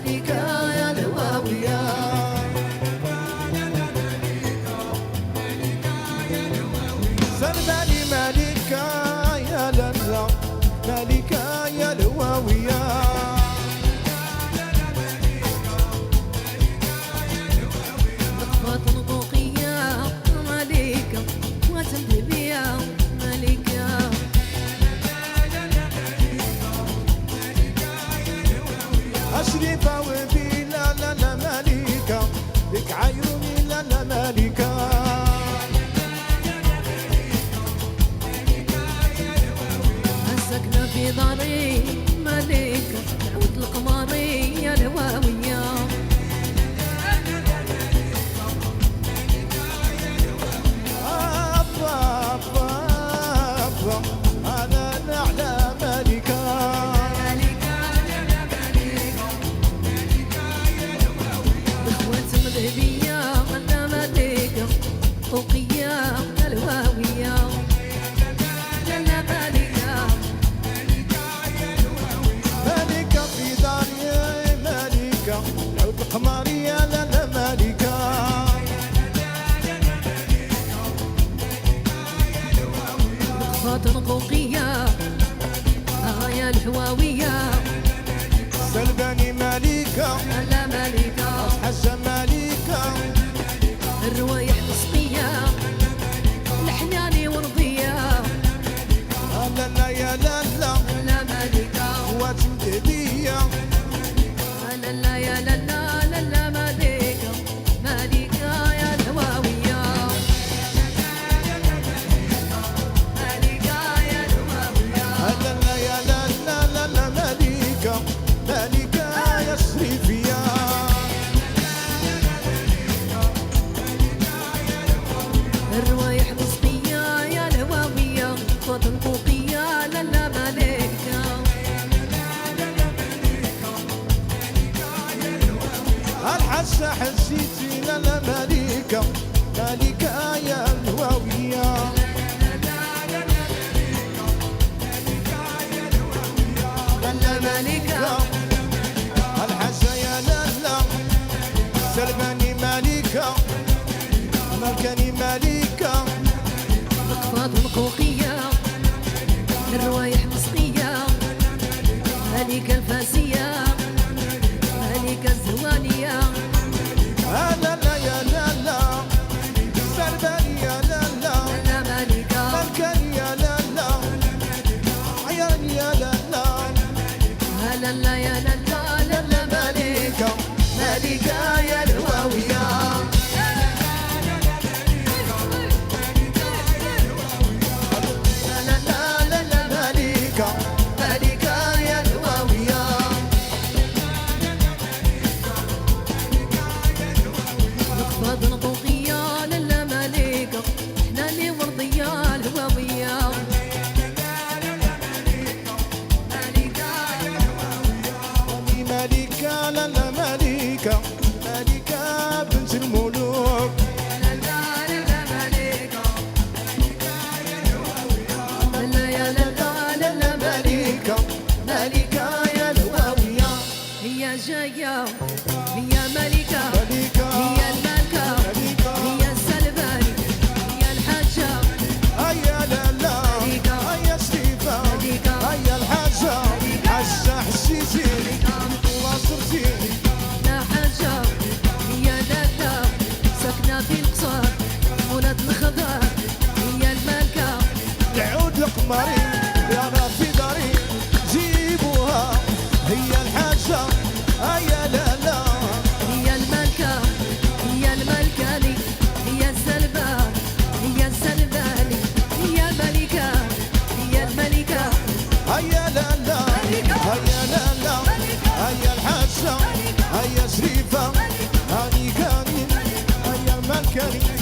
ملكة يا الهواوية. سلماني ملكة يا للا، ملكة يا الهواوية. نقفة نقوقية ملكة وتنبيبية ملكة. أشرفة وبيلا لا لا ملكة، لك عيوني لا لا ملكة. السكنة في داري ملكة، تعود القمري يا الهواوية. أنا نعلى ملكة. إخوة مذهبية أنا ملكة، فوقية الهواوية. لا ملكة ملكة في داري ملكة، العود القمرية لا لا ملكة. نقفة نقوقية يا الهواوية. سلباني ملكة، لا ملكة حسن ملكة. الروايح مسقية الحناني ورضية. لا لا يا لا لا، لا ملكة وتمدبية. لا لا يا لا لا لا لا ملكة، ملكة يا الهواوية. ملكة يا الهواوية. لا لا يا لا لا لا لا ملكة، ملكة يا شريفية. الروايح مسقية يا الهواوية، فضل فوقية لا لا ملكة. الحسة حسيتي لا لا ملكة، ملكة يا الهواوية. لا ملكة الحسة يا لا لا، سلماني ملكة، ملكاني ملكة. نقفة نقوقية الروايح مسقية، ملكة الفاسية، ملكة الزوانية. لا لا يا لا لا، سلماني يا لا لا، لا ملكة ملكاني يا لا لا، عياني يا لا لا. لا لا يا لا لا لا لا ملكة، ملكة يا الهواوية. لا لا لا لا ملكة، ملكة يا الهواوية. نقفة نقوقية لا ملكة، احنا اللي مرضية الهواوية. ملكة لا لا ملكة، ملكة بنت الملوك. لا لا لا ملكة، لا يا لا لا لا لا ملكة، ملكة يا الهواوية. هي جاية هي ملكة، ملكة هي الملكة، ملكة. هي السلباني، هي الحاجة. هيا لا لا، ملكة. هيا شريفة، ملكة. هيا الحاجة. حسة حسيتي وصرتي. لا حاجة هي لالا، ساكنة في القصر ولاد الخضر. هي الملكة العود القمري يا نار في داري، جيبوها. هي الحاجة، هيا لا لا. هي الملكة، هي الملكاني، هي السلبان، هي السلباني، هي الملكة، هي الملكة. هيا لا لا، هيا لا لا، هيا الحاجة، هيا شريفة، هاني كاني، هيا الملكاني.